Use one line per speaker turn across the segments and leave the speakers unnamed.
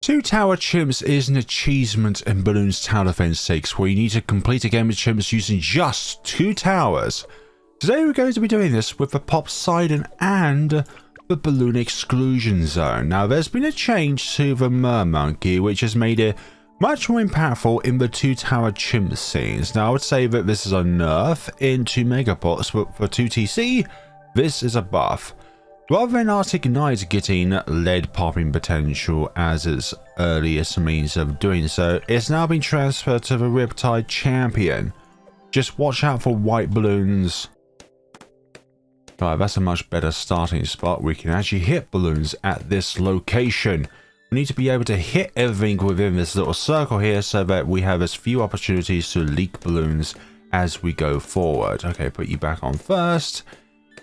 Two Tower Chimps is an achievement in Bloons Tower Defense 6 where you need to complete a game of chimps using just 2 towers. Today we're going to be doing this with the Popseidon and the Bloon Exclusion zone. Now there's been a change to the Mermonkey which has made it much more impactful in the 2 Tower Chimp scenes. Now I would say that this is a nerf in 2 Megapots, but for 2TC this is a buff. Rather than Arctic Knight getting lead popping potential as its earliest means of doing so, it's now been transferred to the Riptide Champion. Just watch out for white balloons. Right, that's a much better starting spot. We can actually hit balloons at this location. We need to be able to hit everything within this little circle here so that we have as few opportunities to leak balloons as we go forward. Okay, put you back on first.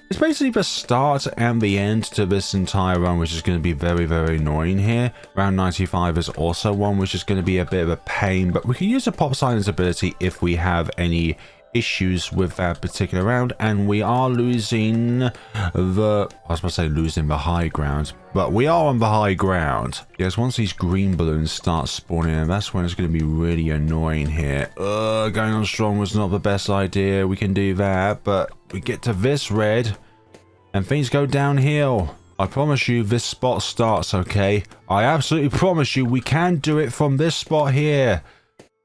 It's basically the start and the end to this entire run, which is going to be very, very annoying here. Round 95 is also one which is going to be a bit of a pain, but we can use the Popseidon's ability if we have any issues with that particular round, and we are losing the, I was about to say losing the high ground, but we are on the high ground. Yes, once these green balloons start spawning, that's when it's going to be really annoying here. Going on strong was not the best idea. We can do that, but we get to this red and things go downhill. I promise you this spot starts, okay? I absolutely promise you we can do it from this spot here.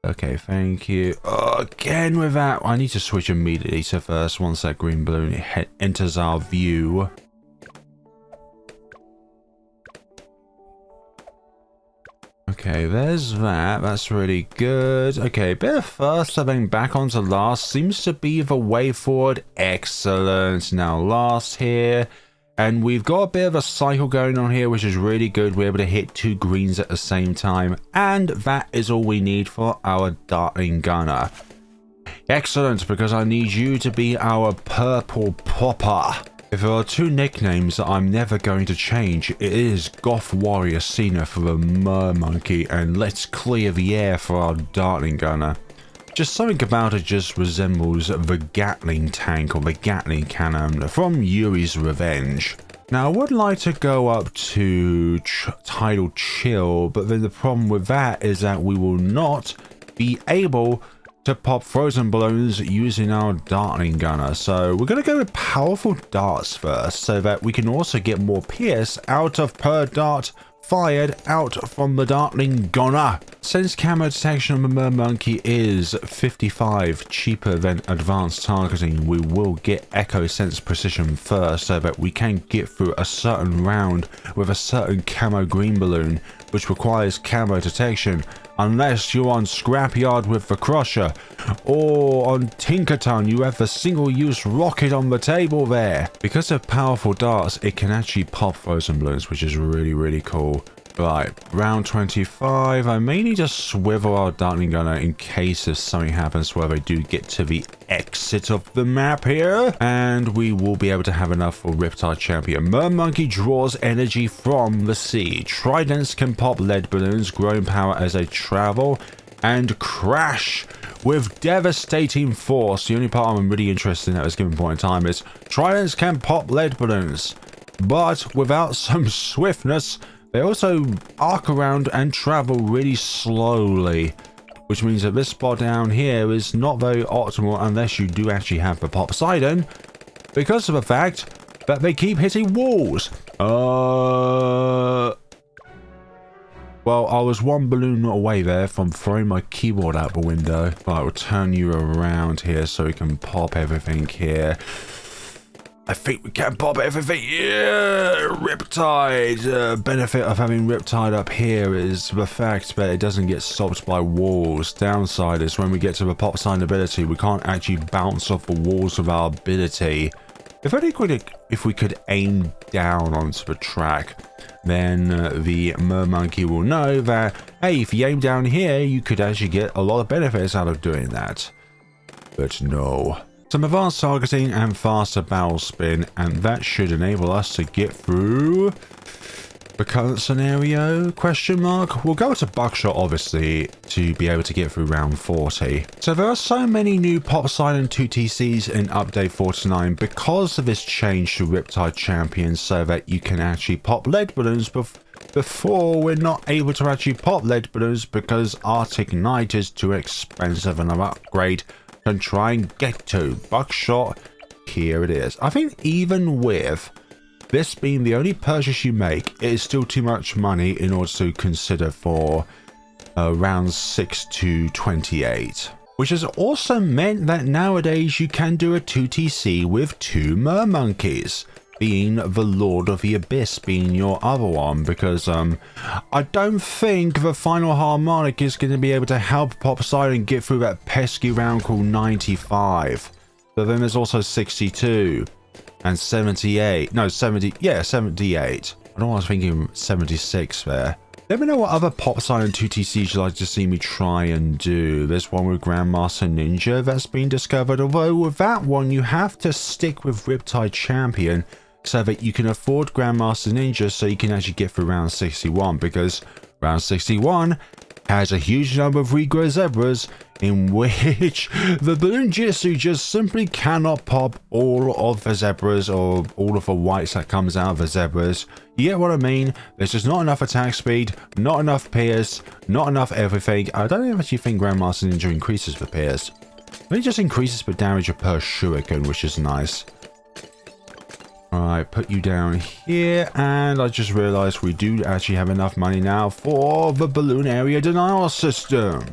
Okay, thank you. Again with that. I need to switch immediately to first once that green balloon enters our view. Okay, there's that. That's really good. Okay, bit of first, then back onto last. Seems to be the way forward. Excellent. Now last here. And we've got a bit of a cycle going on here, which is really good. We're able to hit 2 greens at the same time. And that is all we need for our Dartling Gunner. Excellent, because I need you to be our Purple Popper. If there are 2 nicknames that I'm never going to change, it is Goth Warrior Cena for the Mermonkey and Let's Clear the Air for our Dartling Gunner. Just something about it just resembles the Gatling tank or the Gatling cannon from Yuri's Revenge. Now I would like to go up to Tidal Chill, but then the problem with that is that we will not be able to pop frozen balloons using our Dartling Gunner. So we're going to go with powerful darts first so that we can also get more pierce out of per dart fired out from the Dartling Gunner. Since camo detection of the Mermonkey is 55 cheaper than advanced targeting, we will get Echo Sense Precision first so that we can get through a certain round with a certain camo green balloon, which requires camo detection, unless you're on Scrapyard with the Crusher, or on Tinkerton you have the single-use rocket on the table there. Because of powerful darts, it can actually pop frozen balloons, which is really, really cool. Right, round 25, I may need to swivel our Dartling Gunner in case if something happens where they do get to the exit of the map here. And we will be able to have enough for Riptide Champion. Mermonkey draws energy from the sea. Tridents can pop lead balloons, growing power as they travel, and crash with devastating force. The only part I'm really interested in at this given point in time is Tridents can pop lead balloons, but without some swiftness, they also arc around and travel really slowly, which means that this spot down here is not very optimal unless you do actually have the Popseidon, because of the fact that they keep hitting walls. Well, I was one balloon away there from throwing my keyboard out the window. I will turn you around here so we can pop everything here. I think we can pop everything. Yeah, Riptide. Benefit of having Riptide up here is the fact that it doesn't get stopped by walls. Downside is when we get to the Popseidon ability, we can't actually bounce off the walls of our ability. If we could aim down onto the track, then the Mermonkey will know that, hey, if you aim down here, you could actually get a lot of benefits out of doing that. But no. Some advanced targeting and faster barrel spin, and that should enable us to get through the current scenario, question mark. We'll go to buckshot obviously to be able to get through round 40. So there are so many new Popseidon 2TCs in update 49 because of this change to Riptide Champion so that you can actually pop lead balloons before we're not able to actually pop lead balloons because Arctic Knight is too expensive an upgrade to try and get to. Buckshot, here it is. I think even with this being the only purchase you make, it is still too much money in order to consider for rounds 6 to 28. Which has also meant that nowadays you can do a 2TC with 2 Mermonkeys, being the Lord of the Abyss being your other one, because I don't think the final harmonic is going to be able to help Popseidon get through that pesky round called 95. But then there's also 62 and 78. No, 70. Yeah, 78. I don't know why I was thinking 76 there. Let me know what other Popseidon 2TCs you'd like to see me try and do. There's one with Grandmaster Ninja that's been discovered, although with that one you have to stick with Riptide Champion so that you can afford Grandmaster Ninja so you can actually get through round 61, because round 61 has a huge number of regrow zebras in which the balloon jitsu just simply cannot pop all of the zebras or all of the whites that comes out of the zebras. You get what I mean? There's just not enough attack speed, not enough pierce, not enough everything. I don't actually think Grandmaster Ninja increases the pierce. It just increases the damage per shuriken, which is nice. Alright, put you down here, and I just realized we do actually have enough money now for the balloon area denial system.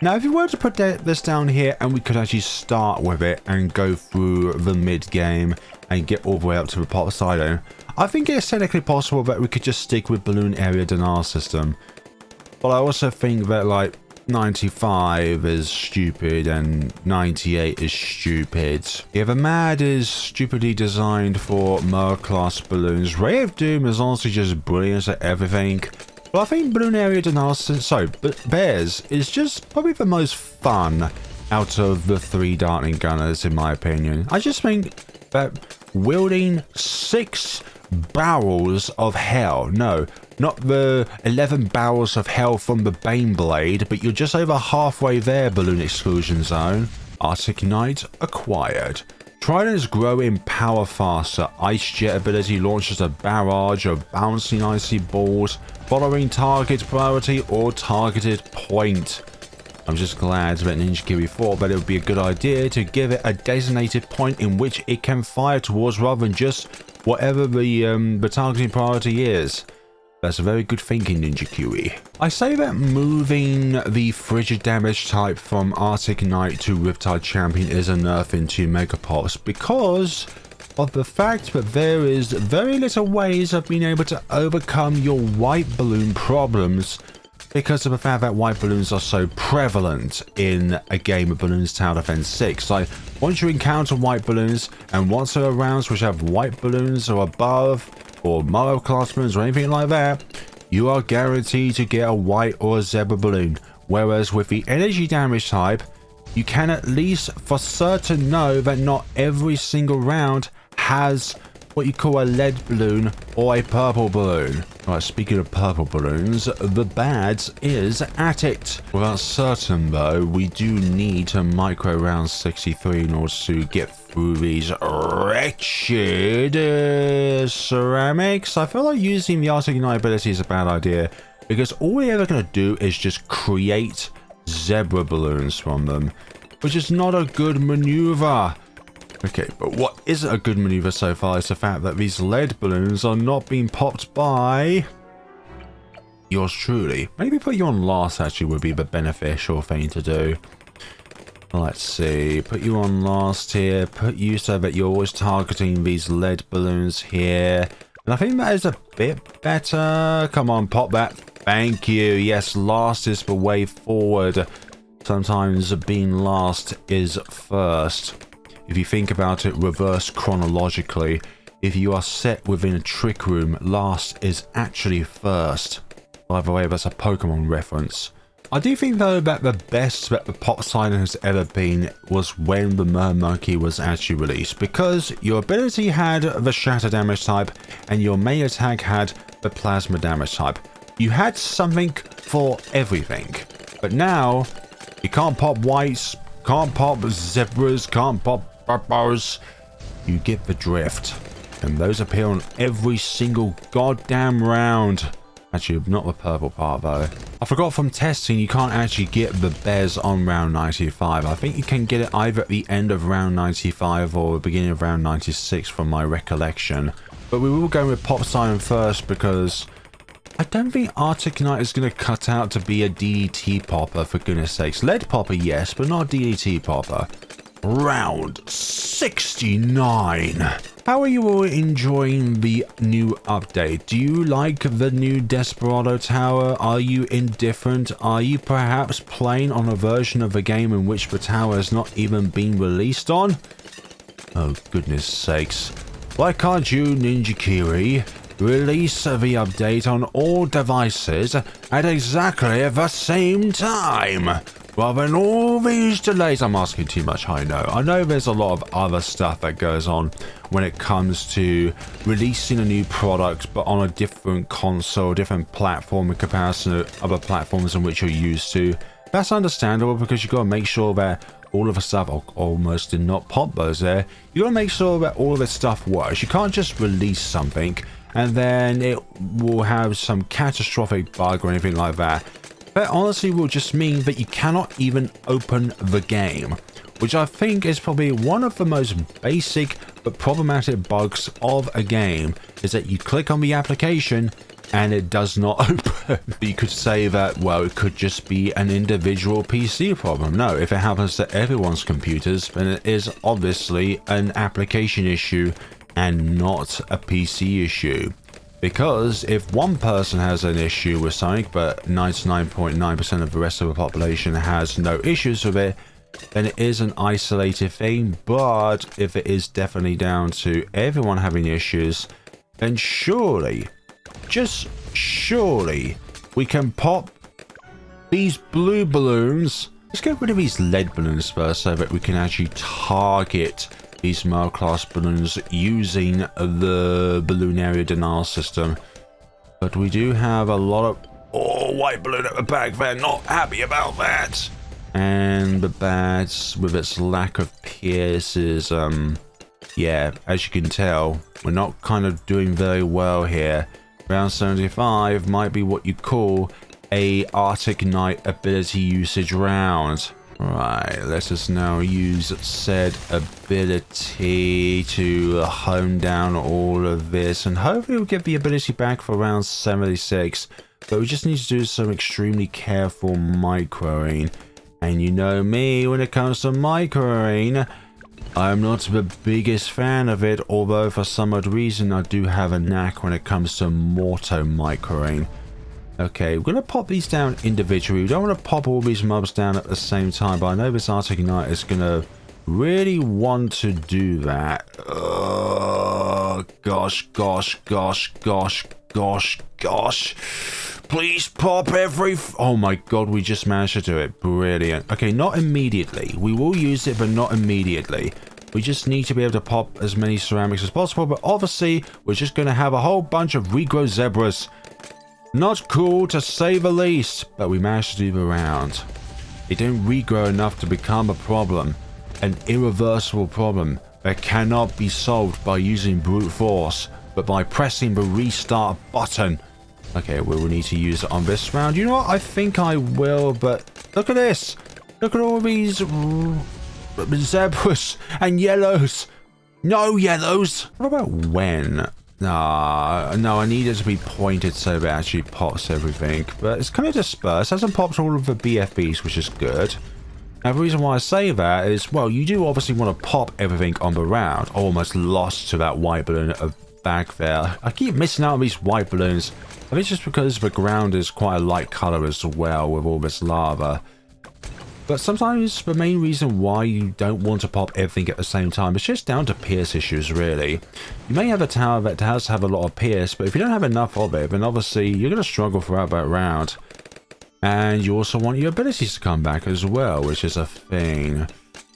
Now, if you were to put this down here and we could actually start with it and go through the mid game and get all the way up to the Popseidon, I think it's technically possible that we could just stick with balloon area denial system. But I also think that like 95 is stupid and 98 is stupid. Yeah, the MAD is stupidly designed for Mer class balloons. Ray of Doom is honestly just brilliant at everything. But I think balloon area denial system, but Bears is just probably the most fun out of the 3 Dartling Gunners in my opinion. I just think that wielding 6 barrels of hell, no, not the 11 barrels of hell from the Bane Blade, but you're just over halfway there, Bloon Exclusion Zone. Arctic Knight acquired. Tridents grow in power faster. Ice Jet ability launches a barrage of bouncing icy balls following target priority or targeted point. I'm just glad that Ninja Kiwi thought that it would be a good idea to give it a designated point in which it can fire towards rather than just whatever the targeting priority is. That's a very good thinking, Ninja Kiwi. I say that moving the frigid damage type from Arctic Knight to Riptide Champion is a nerf into Mega Pops because of the fact that there is very little ways of being able to overcome your white balloon problems because of the fact that white balloons are so prevalent in a game of Balloons Tower Defense 6. Like, once you encounter white balloons, and once there are rounds which have white balloons or above, or Morrow class balloons or anything like that, you are guaranteed to get a white or a zebra balloon. Whereas with the energy damage type, you can at least for certain know that not every single round has what you call a lead balloon or a purple balloon. Right, speaking of purple balloons, the Bads is at it. Without certain though, we do need to micro round 63 in order to get through these wretched ceramics. I feel like using the Arctic Knight ability is a bad idea because all we're ever going to do is just create zebra balloons from them, which is not a good maneuver. Okay, but what isn't a good maneuver so far is the fact that these lead balloons are not being popped by yours truly. Maybe put you on last actually would be the beneficial thing to do. Let's see, put you on last here, put you so that you're always targeting these lead balloons here. And I think that is a bit better. Come on, pop that. Thank you. Yes, last is the way forward. Sometimes being last is first. If you think about it reverse chronologically, if you are set within a trick room, last is actually first. By the way, that's a Pokemon reference. I do think though that the best that the Popseidon has ever been was when the Mermonkey was actually released, because your ability had the shatter damage type and your main attack had the plasma damage type. You had something for everything, but now you can't pop whites, can't pop zebras, can't pop purples. You get the drift, and those appear on every single goddamn round. Actually, not the purple part though. I forgot from testing you can't actually get the bears on round 95. I think you can get it either at the end of round 95 or the beginning of round 96 from my recollection. But we will go with Popseidon first because I don't think Arctic Knight is going to cut out to be a DDT popper, for goodness sakes. Lead popper, yes, but not DDT popper. Round 69. How are you all enjoying the new update? Do you like the new Desperado Tower? Are you indifferent? Are you perhaps playing on a version of the game in which the tower has not even been released on? Oh, goodness sakes. Why can't you, Ninja Kiri, release the update on all devices at exactly the same time? Rather than all these delays. I'm asking too much, I know. I know there's a lot of other stuff that goes on when it comes to releasing a new product, but on a different console, different platform in comparison to other platforms in which you're used to. That's understandable because you've got to make sure that all of the stuff, almost did not pop those there. You got to make sure that all of this stuff works. You can't just release something and then it will have some catastrophic bug or anything like that. That honestly will just mean that you cannot even open the game, which I think is probably one of the most basic but problematic bugs of a game, is that you click on the application and it does not open. You could say that, well, it could just be an individual PC problem. No, if it happens to everyone's computers, then it is obviously an application issue and not a PC issue. Because if one person has an issue with something, but 99.9% of the rest of the population has no issues with it, then it is an isolated thing. But if it is definitely down to everyone having issues, then surely, just surely, we can pop these blue balloons. Let's get rid of these lead balloons first so that we can actually target these mild class balloons using the balloon area denial system. But we do have a lot of white balloon at the back. They're not happy about that. And the bats, with its lack of pierces, yeah, as you can tell, we're not kind of doing very well here. Round 75 might be what you call a Arctic Knight ability usage round. Right, let us now use said ability to hone down all of this, and hopefully we'll get the ability back for round 76, but we just need to do some extremely careful microing. And you know me, when it comes to microing, I'm not the biggest fan of it, although for some odd reason I do have a knack when it comes to morto microing. Okay, we're going to pop these down individually. We don't want to pop all these mobs down at the same time, but I know this Arctic Knight is going to really want to do that. Gosh. Please pop every... Oh my god, we just managed to do it. Brilliant. Okay, not immediately. We will use it, but not immediately. We just need to be able to pop as many ceramics as possible, but obviously, we're just going to have a whole bunch of regrow zebras. Not cool to say the least, but we managed to do the round. It didn't regrow enough to become a problem, an irreversible problem that cannot be solved by using brute force, but by pressing the restart button. Okay, we will need to use it on this round. You know what? I think I will, but look at this. Look at all these zebras and yellows. No yellows. What about when? No, I need it to be pointed so that it actually pops everything. But it's kind of dispersed. It hasn't popped all of the BFBs, which is good. Now, the reason why I say that is, well, you do obviously want to pop everything on the round. Almost lost to that white balloon at the back there. I keep missing out on these white balloons. I think it's just because the ground is quite a light color as well with all this lava. But sometimes the main reason why you don't want to pop everything at the same time is just down to pierce issues, really. You may have a tower that does have a lot of pierce, but if you don't have enough of it, then obviously you're going to struggle throughout that round. And you also want your abilities to come back as well, which is a thing.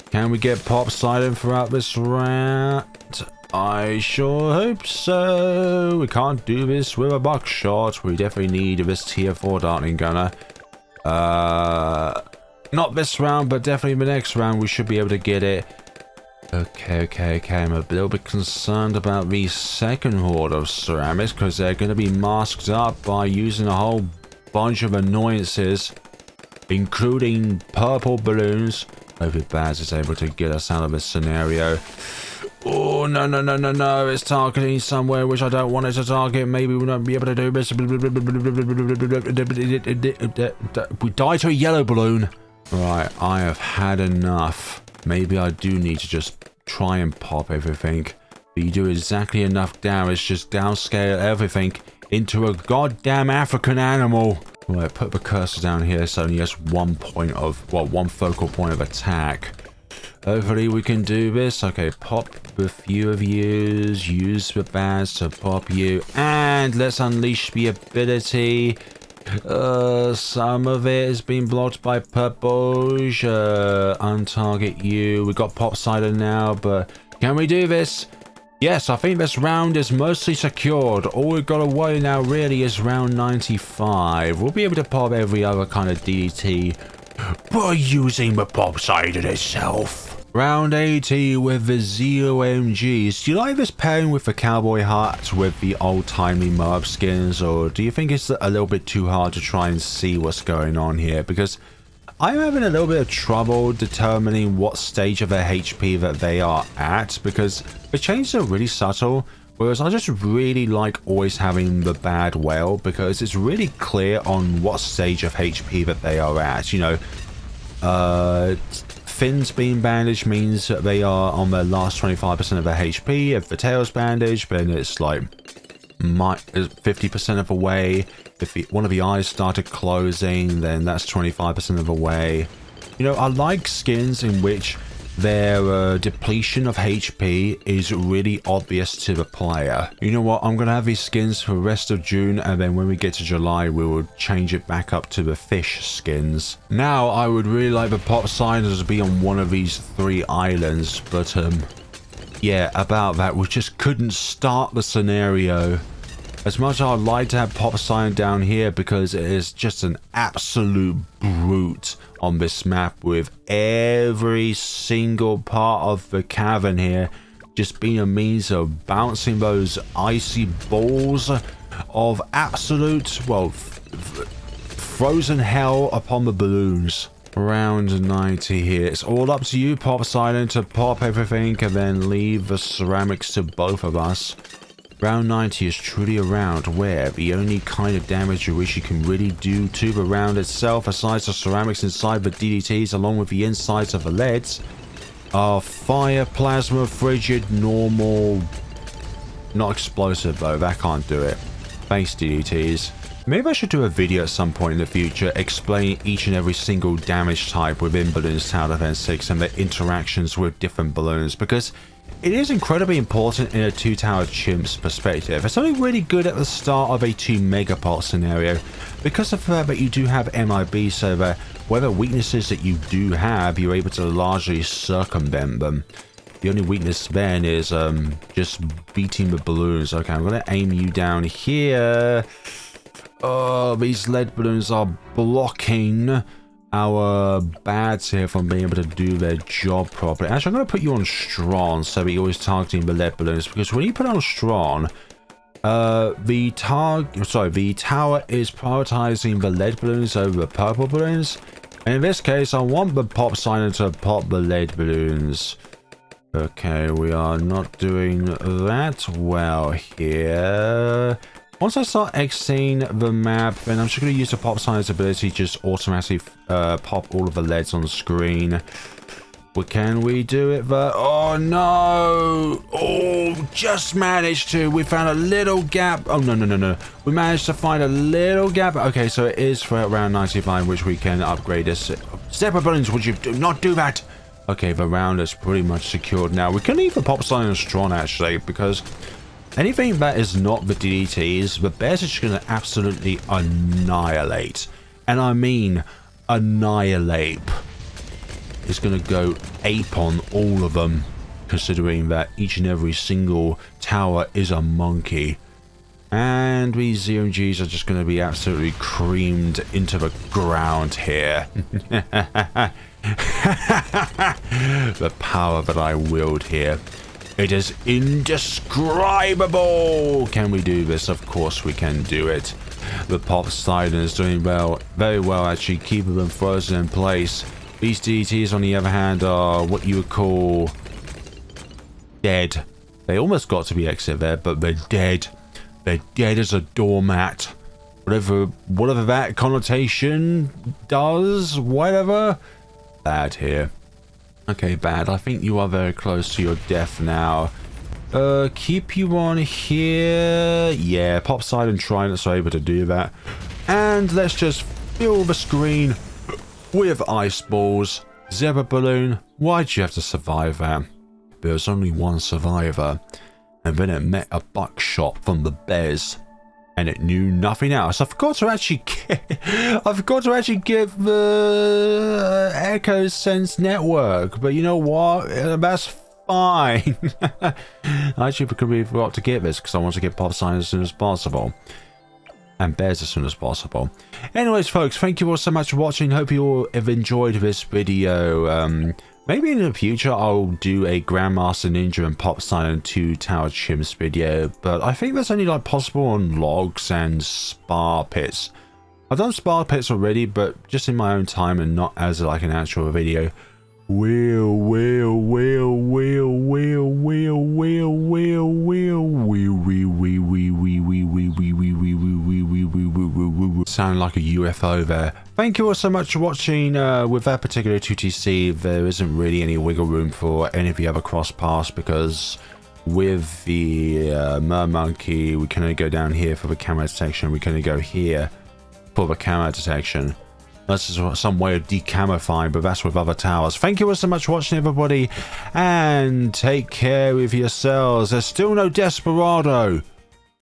Can we get Popseidon throughout this round? I sure hope so. We can't do this with a buckshot. We definitely need this tier 4 Dartling Gunner. Not this round, but definitely the next round we should be able to get it. Okay. I'm a little bit concerned about the second horde of ceramics because they're going to be masked up by using a whole bunch of annoyances, including purple balloons. Hopefully Baz is able to get us out of this scenario. Oh, no. It's targeting somewhere which I don't want it to target. Maybe we'll not be able to do this. We die to a yellow balloon. Right, I have had enough. Maybe I do need to just try and pop everything. But you do exactly enough damage, just downscale everything into a goddamn African animal. Right, put the cursor down here so only has one focal point of attack. Hopefully we can do this. Okay, pop a few of yous, use the Baz to pop you, and let's unleash the ability. Some of it has been blocked by purple. Untarget you. We got Popseidon now, but can we do this? Yes, I think this round is mostly secured. All we've got to worry now really is round 95. We'll be able to pop every other kind of DDT by using the Popseidon itself. Round 80 with the ZOMGs. Do you like this pairing with the cowboy hat with the old-timey Merb skins, or do you think it's a little bit too hard to try and see what's going on here? Because I'm having a little bit of trouble determining what stage of their HP that they are at, because the changes are really subtle, whereas I just really like always having the bad whale, because it's really clear on what stage of HP that they are at. You know, fins being bandaged means that they are on the last 25% of their HP. If the tail's bandaged, then it's like 50% of the way. If one of the eyes started closing, then that's 25% of the way. You know, I like skins in which their depletion of HP is really obvious to the player. You know what, I'm going to have these skins for the rest of June, and then when we get to July we will change it back up to the fish skins. Now I would really like the Popseidon to be on one of these 3 islands, but yeah, about that, we just couldn't start the scenario. As much as I'd like to have Popseidon down here, because it is just an absolute brute on this map, with every single part of the cavern here just being a means of bouncing those icy balls of absolute, well, frozen hell upon the balloons. Round 90 here. It's all up to you, Popseidon, to pop everything and then leave the ceramics to both of us. Round 90 is truly a round where the only kind of damage you wish you can really do to the round itself, aside the ceramics inside the DDTs along with the insides of the leads, are fire, plasma, frigid, normal, not explosive though, that can't do it. Thanks DDTs. Maybe I should do a video at some point in the future explaining each and every single damage type within Balloons Tower Defense 6 and their interactions with different balloons, because it is incredibly important in a 2-tower chimps perspective. It's only really good at the start of a 2 megapod scenario because of the fact that you do have MIB, so that whatever weaknesses that you do have, you're able to largely circumvent them. The only weakness then is just beating the balloons. Okay, I'm going to aim you down here. Oh, these lead balloons are blocking our bads here from being able to do their job properly. Actually, I'm going to put you on strong so that you're always targeting the lead balloons, because when you put on strong, the tower is prioritizing the lead balloons over the purple balloons. And in this case, I want the Popseidon to pop the lead balloons. Okay, we are not doing that well here. Once I start exiting the map, then I'm just going to use the Popseidon's ability to just automatically pop all of the leads on the screen. But can we do it? Oh no! Oh, just managed to. We found a little gap. Oh no. We managed to find a little gap. Okay, so it is for around 95, which we can upgrade this. Separate balloons, would you not do that? Okay, the round is pretty much secured now. We can leave the Popseidon strong actually, because anything that is not the DDTs, the bears are just going to absolutely annihilate. And I mean annihilate. It's going to go ape on all of them, considering that each and every single tower is a monkey. And we ZMGs are just going to be absolutely creamed into the ground here. The power that I wield here. It is indescribable. Can we do this? Of course we can do it. The Popseidon is doing well, very well actually, keeping them frozen in place. These DTs on the other hand are what you would call dead. They almost got to be exit there, but they're dead. They're dead as a doormat. Whatever that connotation does, whatever. Bad here. Okay, bad. I think you are very close to your death now. Keep you on here. Yeah, Popseidon Tridents are able to do that. And let's just fill the screen with ice balls. Zebra balloon. Why'd you have to survive that? There was only one survivor. And then it met a buckshot from the bears. And it knew nothing else. I forgot to actually get the Echo Sense network, but you know what? That's fine. I actually forgot to get this because I want to get Popseidon as soon as possible. And bears as soon as possible. Anyways, folks, thank you all so much for watching. Hope you all have enjoyed this video. Maybe in the future I'll do a Grandmaster Ninja and Popseidon 2 Tower Chimps video, but I think that's only like possible on logs and spar pits. I've done spar pits already, but just in my own time and not as like an actual video. Sound like a UFO there. Thank you all so much for watching. With that particular 2TC, there isn't really any wiggle room for any of the other cross paths because with the Mermonkey, we can only go down here for the camera detection. We can only go here for the camera detection. That's just some way of decamifying, but that's with other towers. Thank you all so much for watching, everybody, and take care of yourselves. There's still no Desperado.